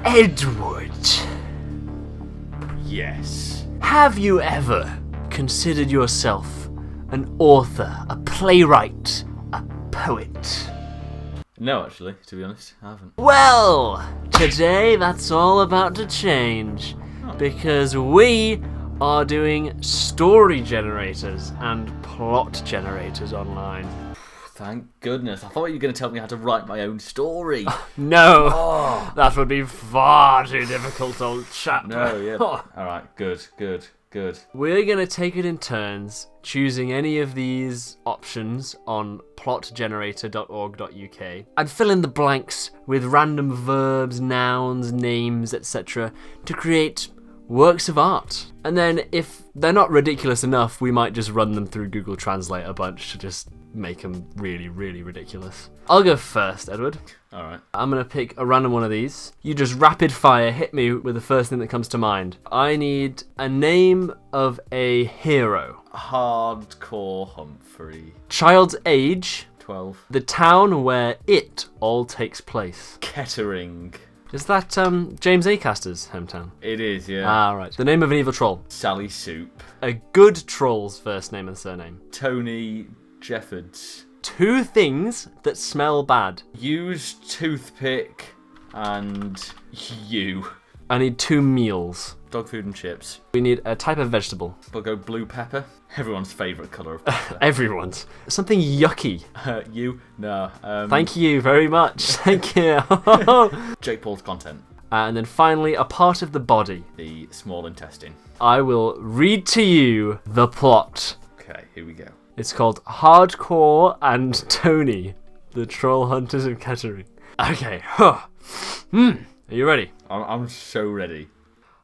Edward, Yes. have you ever considered yourself an author, a playwright, a poet? No, actually, to be honest, I haven't. Well, today that's all about to change, because we are doing story generators and plot generators online. Thank goodness. I thought you were going to tell me how to write my own story. No, that would be far too difficult, old chap. No, yeah. Alright, good. We're going to take it in turns, choosing any of these options on plotgenerator.org.uk and fill in the blanks with random verbs, nouns, names, etc. to create works of art. And then if they're not ridiculous enough, we might just run them through Google Translate a bunch to just make them really, really ridiculous. I'll go first, Edward. Alright. I'm going to pick a random one of these. You just rapid fire hit me with the first thing that comes to mind. I need a name of a hero. Hardcore Humphrey. Child's age. 12. The town where it all takes place. Kettering. Is that James Acaster's hometown? It is, yeah. Ah, right. The name of an evil troll. Sally Soup. A good troll's first name and surname. Tony Jeffords. 2 things that smell bad. Used toothpick and you. I need 2 meals. Dog food and chips. We need a type of vegetable. We'll go blue pepper. Everyone's favourite colour of pepper. Everyone's. Something yucky. You? No. Thank you very much. Thank you. Jake Paul's content. And then finally, a part of the body. The small intestine. I will read to you the plot. Okay, here we go. It's called Hardcore and Tony, the Troll Hunters of Kettering. Okay. Are you ready? I'm so ready.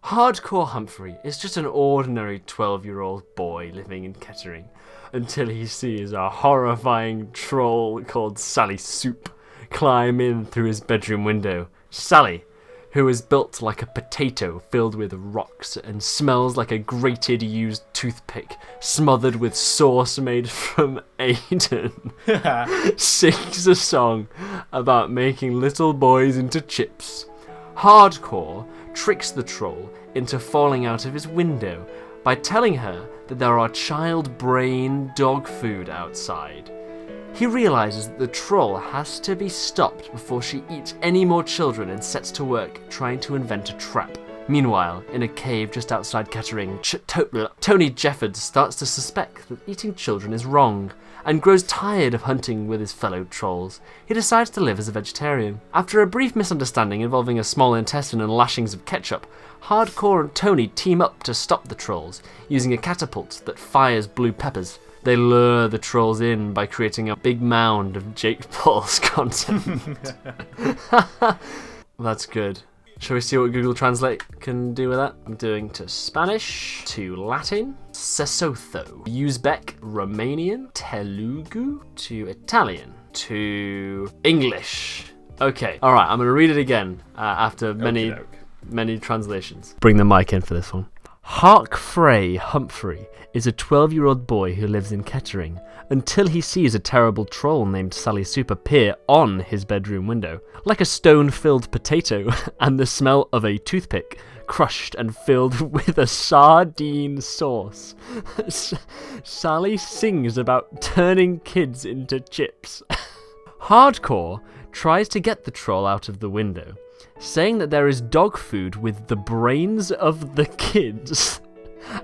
Hardcore Humphrey is just an ordinary 12-year-old boy living in Kettering until he sees a horrifying troll called Sally Soup climb in through his bedroom window. Sally, who is built like a potato filled with rocks and smells like a grated used toothpick smothered with sauce made from Aiden, sings a song about making little boys into chips. Hardcore tricks the troll into falling out of his window by telling her that there are child brain dog food outside. He realizes that the troll has to be stopped before she eats any more children and sets to work trying to invent a trap. Meanwhile, in a cave just outside Kettering, Tony Jeffords starts to suspect that eating children is wrong and grows tired of hunting with his fellow trolls. He decides to live as a vegetarian. After a brief misunderstanding involving a small intestine and lashings of ketchup, Hardcore and Tony team up to stop the trolls, using a catapult that fires blue peppers. They lure the trolls in by creating a big mound of Jake Paul's content. That's good. Shall we see what Google Translate can do with that? I'm doing to Spanish, to Latin, Sesotho, Uzbek, Romanian, Telugu, to Italian, to English. Okay, alright, I'm going to read it again after many translations. Bring the mic in for this one. Hark Frey Humphrey is a 12-year-old boy who lives in Kettering until he sees a terrible troll named Sally Soup appear on his bedroom window, like a stone-filled potato and the smell of a toothpick, crushed and filled with a sardine sauce. Sally sings about turning kids into chips. Hardcore tries to get the troll out of the window, saying that there is dog food with the brains of the kids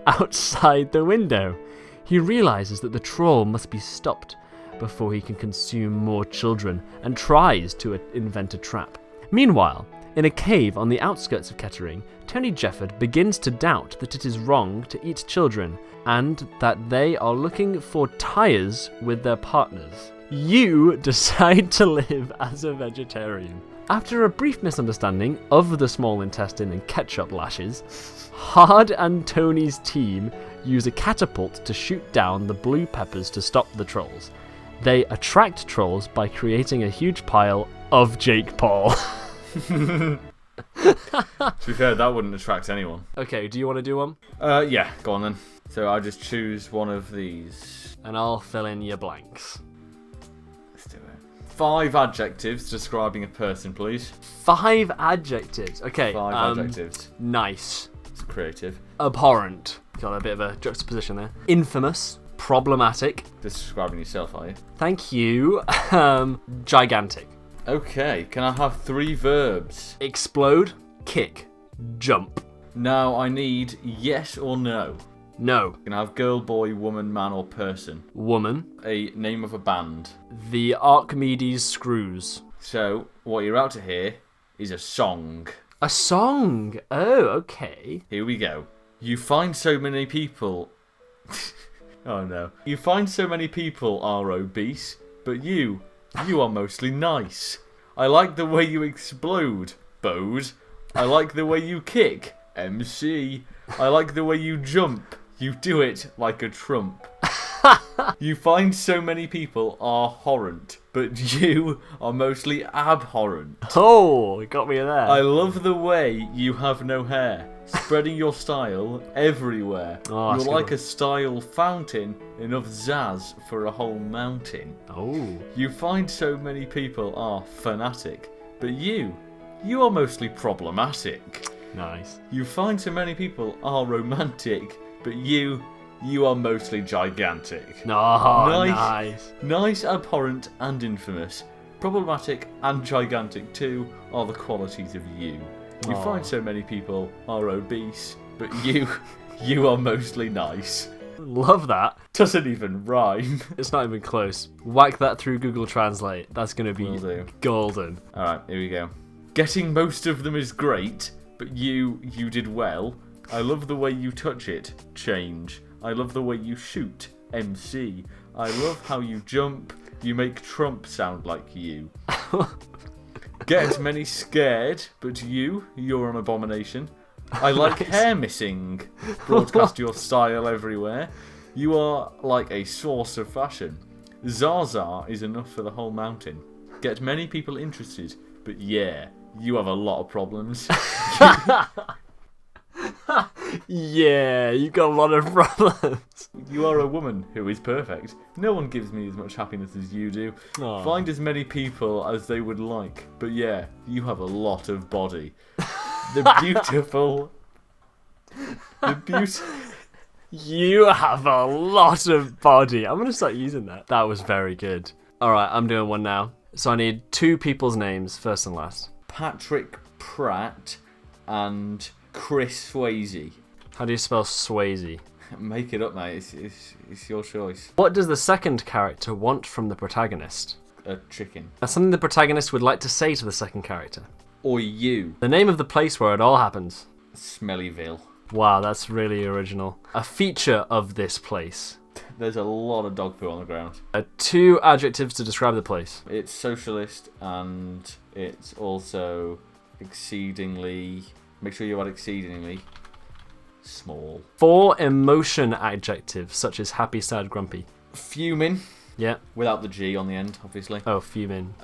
outside the window. He realizes that the troll must be stopped before he can consume more children and tries to invent a trap. Meanwhile, in a cave on the outskirts of Kettering, Tony Jefford begins to doubt that it is wrong to eat children and that they are looking for ties with their partners. You decide to live as a vegetarian. After a brief misunderstanding of the small intestine and ketchup lashes, Hard and Tony's team use a catapult to shoot down the blue peppers to stop the trolls. They attract trolls by creating a huge pile of Jake Paul. To be fair, that wouldn't attract anyone. Okay, do you want to do one? Yeah, go on then. So I'll just choose one of these. And I'll fill in your blanks. Let's do it. 5 adjectives describing a person, please. 5 adjectives. Okay. 5 adjectives. Nice. It's creative. Abhorrent. Got a bit of a juxtaposition there. Infamous. Problematic. Describing yourself, are you? Thank you. Gigantic. Okay, can I have 3 verbs? Explode. Kick. Jump. Now I need yes or no. No. Can I have girl, boy, woman, man, or person? Woman. A name of a band. The Archimedes Screws. So, what you're about to hear is a song. A song. Oh, okay. Here we go. You find so many people... Oh no. You find so many people are obese, but you are mostly nice. I like the way you explode, Bose. I like the way you kick, MC. I like the way you jump. You do it like a trump. You find so many people are horrent, but you are mostly abhorrent. Oh, you got me there. I love the way you have no hair, spreading your style everywhere. Oh, You're like a style fountain, enough zazz for a whole mountain. Oh. You find so many people are fanatic, but you are mostly problematic. Nice. You find so many people are romantic, but you are mostly gigantic. Oh, Nice. Nice, abhorrent, and infamous. Problematic and gigantic too are the qualities of you. You Aw. find so many people are obese, but you are mostly nice. Love that. Doesn't even rhyme. It's not even close. Whack that through Google Translate. That's going to Will be do. golden. Alright, here we go. Getting most of them is great, but you did well. I love the way you touch it, change. I love the way you shoot, MC. I love how you jump. You make Trump sound like you. Get many scared, but you're an abomination. I like hair missing. Broadcast your style everywhere. You are like a source of fashion. Zaza is enough for the whole mountain. Get many people interested, but yeah, you have a lot of problems. Yeah, you got a lot of problems. You are a woman who is perfect. No one gives me as much happiness as you do. Aw. Find as many people as they would like, but yeah, you have a lot of body. The beautiful... You have a lot of body. I'm going to start using that. That was very good. Alright, I'm doing one now. So I need 2 people's names, first and last. Patrick Pratt and Chris Swayze. How do you spell Swayze? Make it up, mate. It's your choice. What does the second character want from the protagonist? A chicken. That's something the protagonist would like to say to the second character. Or you. The name of the place where it all happens. Smellyville. Wow, that's really original. A feature of this place. There's a lot of dog poo on the ground. 2 adjectives to describe the place. It's socialist and it's also exceedingly... Make sure you add exceedingly small. 4 emotion adjectives, such as happy, sad, grumpy. Fuming. Yeah. Without the G on the end, obviously. Oh, fuming.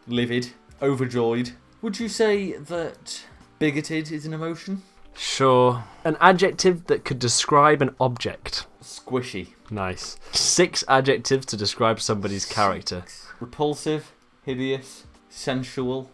Livid. Overjoyed. Would you say that bigoted is an emotion? Sure. An adjective that could describe an object. Squishy. Nice. 6 adjectives to describe somebody's character. Repulsive. Hideous. Sensual.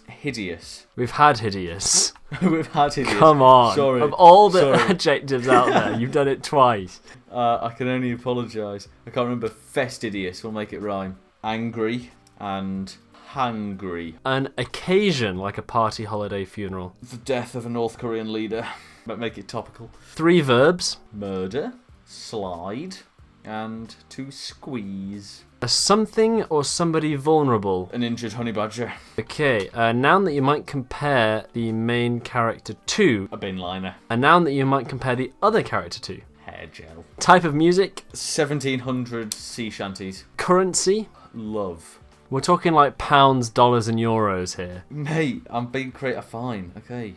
Hideous. We've had hideous. We've had hideous. Come on. Sorry. Of all the Sorry. adjectives out there, you've done it twice. I can only apologise. I can't remember. Fastidious. We'll make it rhyme. Angry and hangry. An occasion, like a party, holiday, funeral. The death of a North Korean leader. But make it topical. 3 verbs. Murder. Slide. And to squeeze. A something or somebody vulnerable. An injured honey badger. Okay, a noun that you might compare the main character to. A bin liner. A noun that you might compare the other character to. Hair gel. Type of music. 1700 sea shanties. Currency. Love. We're talking like pounds, dollars, and euros here. Mate, I'm being creative. Fine. Okay.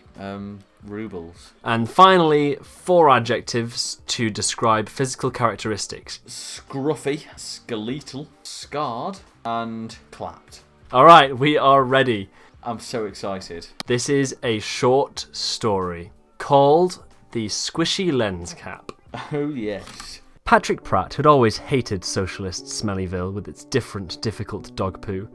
Rubles. And finally, 4 adjectives to describe physical characteristics. Scruffy. Skeletal. Scarred. And clapped. Alright, we are ready. I'm so excited. This is a short story called The Squishy Lens Cap. Oh, yes. Patrick Pratt had always hated socialist Smellyville with its different, difficult dog poo.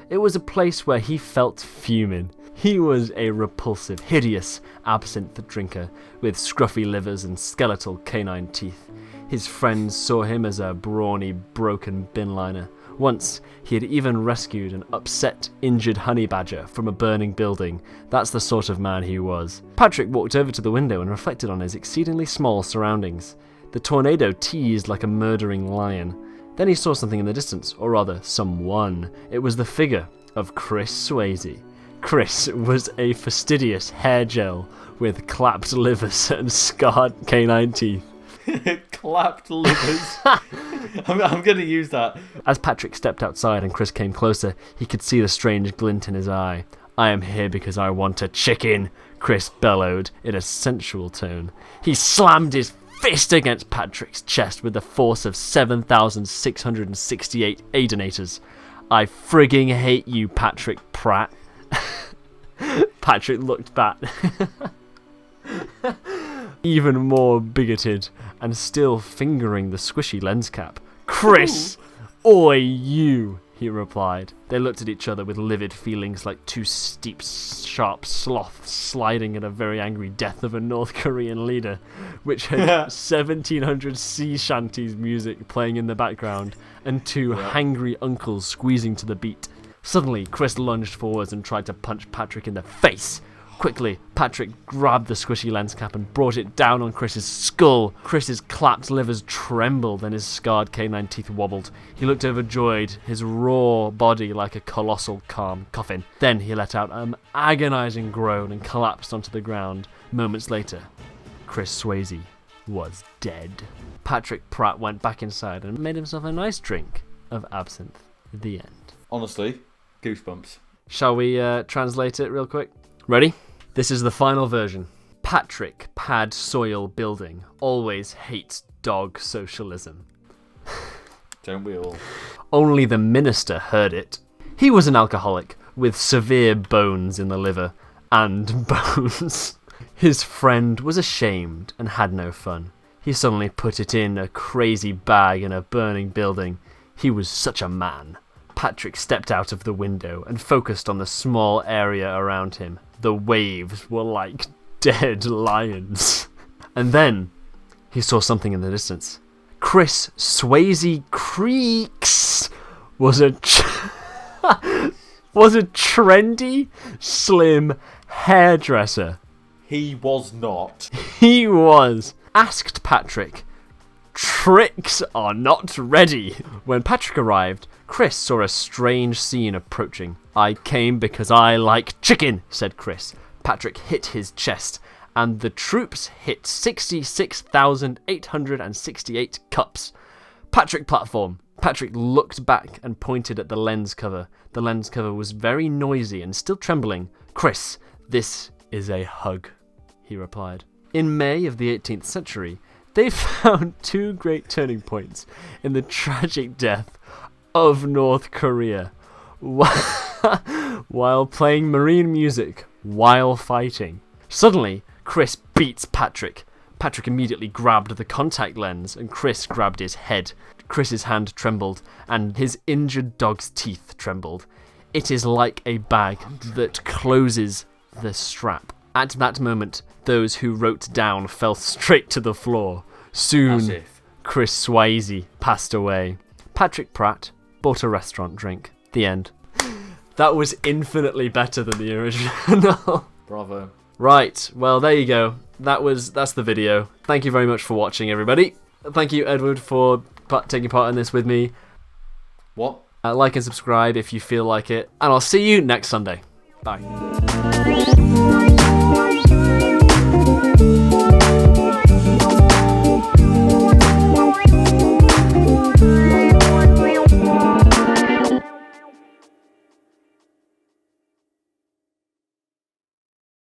It was a place where he felt fuming. He was a repulsive, hideous absinthe drinker with scruffy livers and skeletal canine teeth. His friends saw him as a brawny, broken binliner. Once, he had even rescued an upset, injured honey badger from a burning building. That's the sort of man he was. Patrick walked over to the window and reflected on his exceedingly small surroundings. The tornado teased like a murdering lion. Then he saw something in the distance, or rather, someone. It was the figure of Chris Swayze. Chris was a fastidious hair gel with clapped livers and scarred canine teeth. Clapped livers. I'm going to use that. As Patrick stepped outside and Chris came closer, he could see the strange glint in his eye. "I am here because I want a chicken," Chris bellowed in a sensual tone. He slammed his fist against Patrick's chest with the force of 7,668 Aidenators. "I frigging hate you, Patrick Pratt." Patrick looked back. Even more bigoted, and still fingering the squishy lens cap. "Chris! Oi, you!" he replied. They looked at each other with livid feelings like two steep, sharp sloths sliding at a very angry death of a North Korean leader, which had 1700 sea shanties music playing in the background, and two hangry uncles squeezing to the beat. Suddenly, Chris lunged forwards and tried to punch Patrick in the face. Quickly, Patrick grabbed the squishy lens cap and brought it down on Chris's skull. Chris's clapped livers trembled and his scarred canine teeth wobbled. He looked overjoyed, his raw body like a colossal calm coffin. Then he let out an agonizing groan and collapsed onto the ground. Moments later, Chris Swayze was dead. Patrick Pratt went back inside and made himself a nice drink of absinthe. The end. Honestly, goosebumps. Shall we translate it real quick? Ready? This is the final version. Patrick Pad Soil Building always hates dog socialism. Don't we all? Only the minister heard it. He was an alcoholic with severe bones in the liver and bones. His friend was ashamed and had no fun. He suddenly put it in a crazy bag in a burning building. He was such a man. Patrick stepped out of the window and focused on the small area around him. The waves were like dead lions. And then he saw something in the distance. Chris Swayze Creeks was a trendy, slim hairdresser. He was not. He was. Asked Patrick, "Tricks are not ready." When Patrick arrived, Chris saw a strange scene approaching. "I came because I like chicken," said Chris. Patrick hit his chest, and the troops hit 66,868 cups. Patrick platform. Patrick looked back and pointed at the lens cover. The lens cover was very noisy and still trembling. "Chris, this is a hug," he replied. In May of the 18th century, they found two great turning points in the tragic death of North Korea while playing marine music while fighting. Suddenly, Chris beats Patrick. Patrick immediately grabbed the contact lens and Chris grabbed his head. Chris's hand trembled and his injured dog's teeth trembled. It is like a bag that closes the strap. At that moment, those who wrote down fell straight to the floor. Soon, Chris Swayze passed away. Patrick Pratt bought a restaurant drink. The end. That was infinitely better than the original. Bravo. Right, well, there you go. That's the video. Thank you very much for watching, everybody. Thank you, Edward, for taking part in this with me. What? Like and subscribe if you feel like it. And I'll see you next Sunday. Bye.